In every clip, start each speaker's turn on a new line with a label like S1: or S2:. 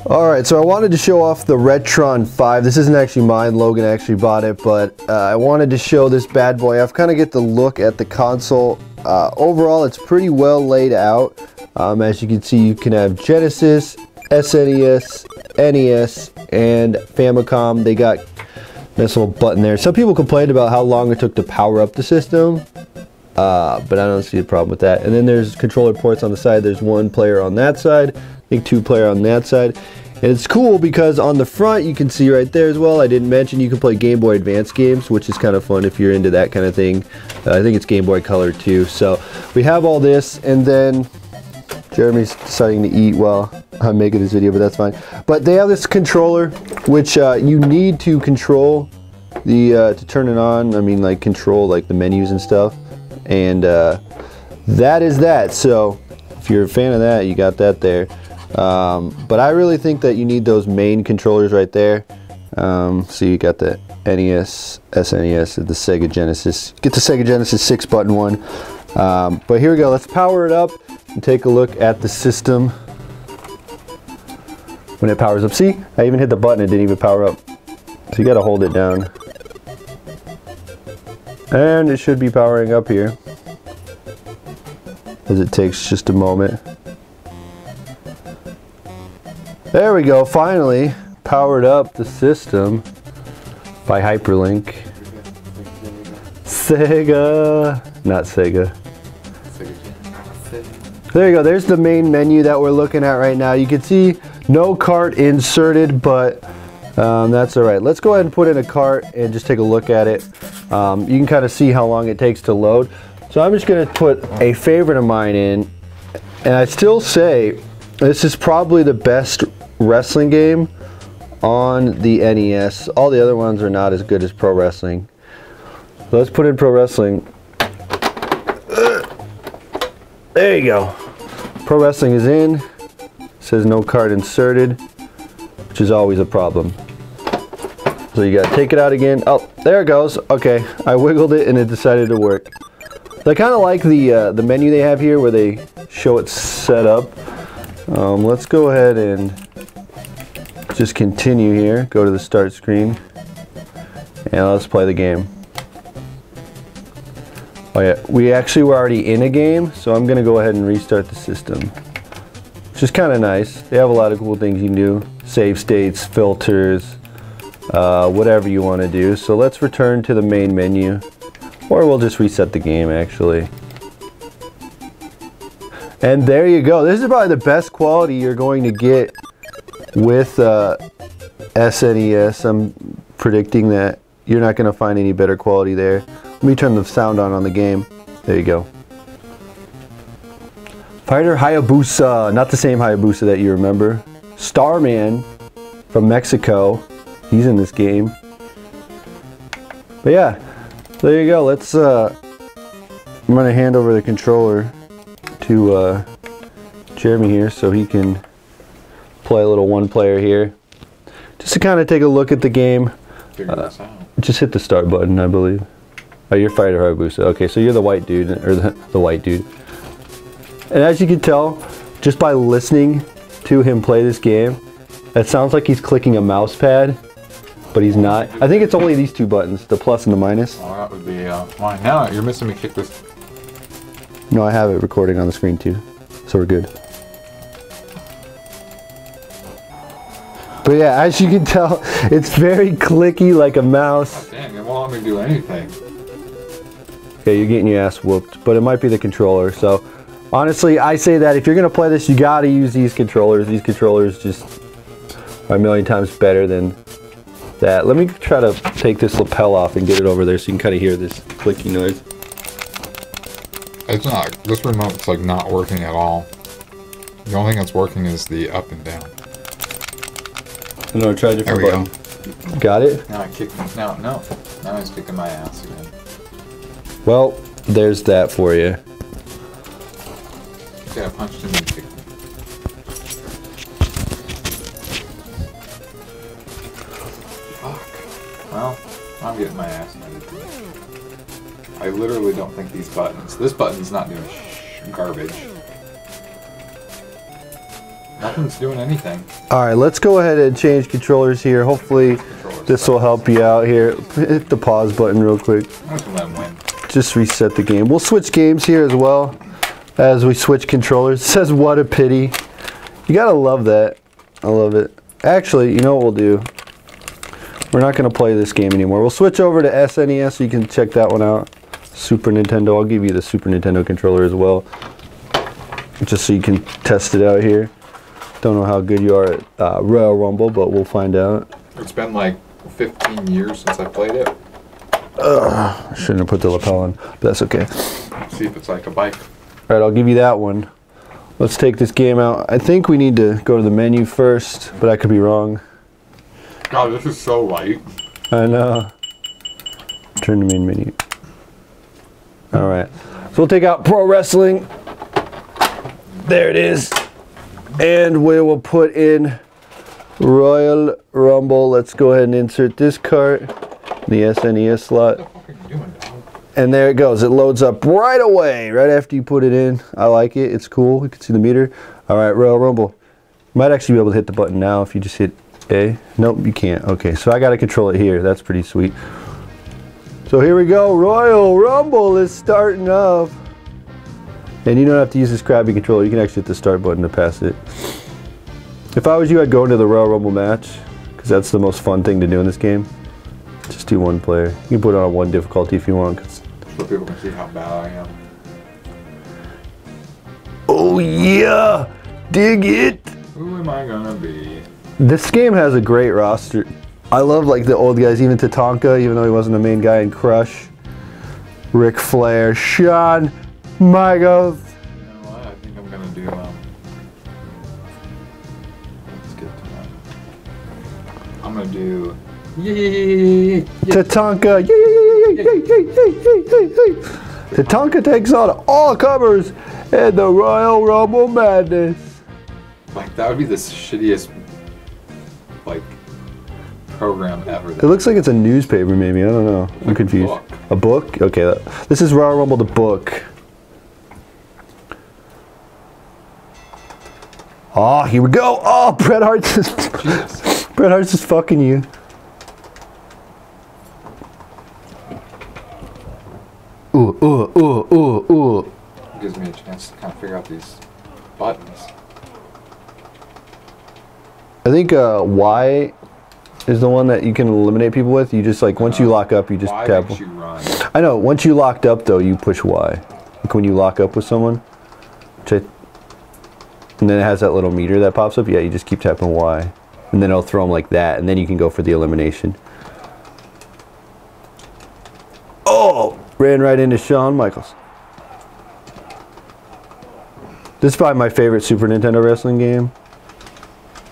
S1: Alright, so I wanted to show off the Retron 5. This isn't actually mine, Logan actually bought it, but I wanted to show this bad boy off, kind of get the look at the console. Overall, it's pretty well laid out. As you can see, you can have Genesis, SNES, NES, and Famicom. They got this little button there. Some people complained about how long it took to power up the system, but I don't see a problem with that. And then there's controller ports on the side. There's one player on that side, I think 2 player on that side. And it's cool because on the front you can see right there as well, I didn't mention you can play Game Boy Advance games, which is kind of fun if you're into that kind of thing. I think it's Game Boy Color too. So we have all this, and then Jeremy's deciding to eat while I'm making this video, but that's fine. But they have this controller which you need to control the to turn it on. I mean, like control like the menus and stuff, and that is that. So if you're a fan of that, you got that there. But I really think that you need those main controllers right there. So you got the NES, SNES, and the Sega Genesis. Get the Sega Genesis 6-button one. But here we go. Let's power it up and take a look at the system when it powers up. See, I even hit the button, it didn't even power up. So you got to hold it down. And it should be powering up here, as it takes just a moment. There we go, finally powered up the system by hyperlink. Sega, not Sega. There you go, there's the main menu that we're looking at right now. You can see no cart inserted, but that's alright. Let's go ahead and put in a cart and just take a look at it. You can kind of see how long it takes to load. So I'm just going to put a favorite of mine in, and I still say this is probably the best wrestling game on the NES. All the other ones are not as good as Pro Wrestling. So let's put in Pro Wrestling. There you go. Pro Wrestling is in. It says no card inserted, which is always a problem. So you gotta take it out again. Oh, there it goes. Okay, I wiggled it and it decided to work. I kind of like the menu they have here where they show it set up. Let's go ahead and just continue here. Go to the start screen and let's play the game. Oh yeah, we actually were already in a game, so I'm gonna go ahead and restart the system, which is kind of nice. They have a lot of cool things you can do. Save states, filters, whatever you want to do. So let's return to the main menu, or we'll just reset the game actually. And there you go. This is probably the best quality you're going to get with SNES. I'm predicting that you're not going to find any better quality there. Let me turn the sound on the game. There you go. Fighter Hayabusa, not the same Hayabusa that you remember. Starman from Mexico, he's in this game. But yeah, there you go. Let's I'm going to hand over the controller to Jeremy here so he can play a little one player here, just to kind of take a look at the game. Just hit the start button, I believe. Oh, you're Fighter Hayabusa. Okay, so you're the white dude, or the white dude. And as you can tell, just by listening to him play this game, it sounds like he's clicking a mouse pad, but he's not. I think it's only these 2 buttons, the plus and the minus.
S2: Oh, that would be mine. Now you're missing me kick this.
S1: No, I have it recording on the screen too, so we're good. But yeah, as you can tell, it's very clicky like a mouse.
S2: Oh, dang, it won't let me do anything.
S1: Okay, you're getting your ass whooped, but it might be the controller. So honestly, I say that if you're gonna play this, you gotta use these controllers. These controllers just are a million times better than that. Let me try to take this lapel off and get it over there so you can kind of hear this clicky noise.
S2: It's not, this remote's like not working at all. The only thing that's working is the up and down.
S1: I'm gonna try a different button. Go. Got it?
S2: Now I kick, now he's kicking my ass again.
S1: Well, there's that for you.
S2: Okay, I punched him and kicked him. Fuck. Well, I'm getting my ass handed to me. I literally don't think these buttons. This button's not doing garbage. Nothing's doing anything.
S1: Alright, let's go ahead and change controllers here. Hopefully this will help you out here. Hit the pause button real quick.
S2: I'm just gonna let him win.
S1: Just reset the game. We'll switch games here as well as we switch controllers. It says what a pity. You gotta love that. I love it. Actually, you know what we'll do? We're not gonna play this game anymore. We'll switch over to SNES so you can check that one out. Super Nintendo. I'll give you the Super Nintendo controller as well, just so you can test it out here. Don't know how good you are at Royal Rumble, but we'll find out.
S2: It's been like 15 years since I played it.
S1: I shouldn't have put the lapel on, but that's okay.
S2: See if it's like a bike.
S1: Alright, I'll give you that one. Let's take this game out. I think we need to go to the menu first, but I could be wrong.
S2: God, this is so light.
S1: I know. Turn the main menu. Alright, so we'll take out Pro Wrestling. There it is. And we will put in Royal Rumble. Let's go ahead and insert this cart, the SNES slot.
S2: What the fuck are you doing, dog?
S1: And there it goes. It loads up right away, right after you put it in. I like it. It's cool. You can see the meter. Alright, Royal Rumble. You might actually be able to hit the button now if you just hit A. Nope, you can't. Okay, so I got to control it here. That's pretty sweet. So here we go. Royal Rumble is starting up. And you don't have to use this crappy controller. You can actually hit the start button to pass it. If I was you, I'd go into the Royal Rumble match, because that's the most fun thing to do in this game. Just do one player. You can put it on one difficulty if you want.
S2: So people can see how bad I am.
S1: Oh yeah! Dig it!
S2: Who am I gonna be?
S1: This game has a great roster. I love like the old guys, even Tatanka, even though he wasn't a main guy in Crush. Ric Flair, Shawn Michaels.
S2: You know what? I think I'm gonna do let's get to that. I'm gonna do
S1: Tatanka. Tatanka takes on all comers in the Royal Rumble Madness.
S2: Like that would be the shittiest like program ever.
S1: It looks like it's a newspaper maybe, I don't know. I'm
S2: like
S1: confused. A book? Okay, this is Royal Rumble the book. Oh, here we go. Oh, Bret Hart's Bret Hart's just fucking you. Ooh.
S2: Gives me a chance to kind of figure out these buttons.
S1: I think Y is the one that you can eliminate people with. You just like, once you lock up, you just
S2: Y
S1: tap.
S2: makes you run.
S1: I know, once you locked up though, you push Y. Like when you lock up with someone, and then it has that little meter that pops up, yeah, you just keep tapping Y. And then it'll throw them like that, and then you can go for the elimination. Oh! Ran right into Shawn Michaels. This is probably my favorite Super Nintendo wrestling game.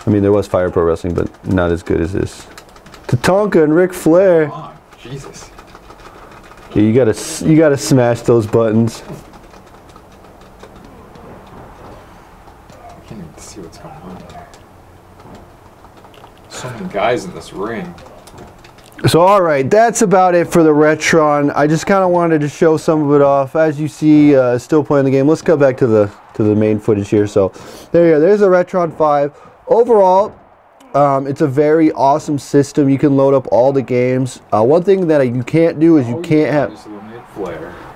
S1: I mean, there was Fire Pro Wrestling, but not as good as this. Tatanka and Ric Flair.
S2: Come on, Jesus.
S1: Yeah, you gotta smash those buttons.
S2: I can't even see what's going on here. So many guys in this ring.
S1: So alright, that's about it for the Retron. I just kind of wanted to show some of it off. As you see, still playing the game. Let's go back to the main footage here. So there you go. There's a Retron 5. Overall, it's a very awesome system. You can load up all the games. One thing that you can't do is you can't have...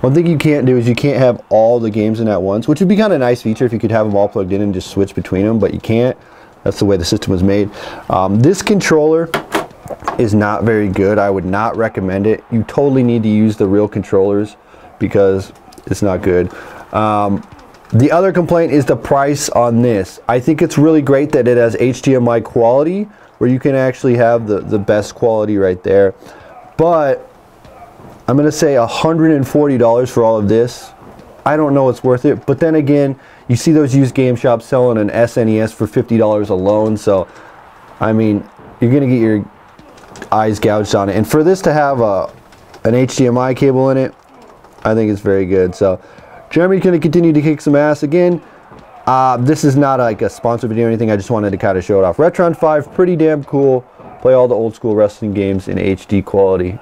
S1: One thing you can't do is you can't have all the games in at once, which would be kind of a nice feature if you could have them all plugged in and just switch between them, but you can't. That's the way the system was made. This controller is not very good. I would not recommend it. You totally need to use the real controllers because it's not good. The other complaint is the price on this. I think it's really great that it has HDMI quality where you can actually have the best quality right there. But I'm going to say $140 for all of this. I don't know it's worth it. But then again, you see those used game shops selling an SNES for $50 alone. So, I mean, you're going to get your eyes gouged on it. And for this to have an HDMI cable in it, I think it's very good. So, Jeremy's going to continue to kick some ass again. This is not like a sponsored video or anything. I just wanted to kind of show it off. Retron 5, pretty damn cool. Play all the old school wrestling games in HD quality.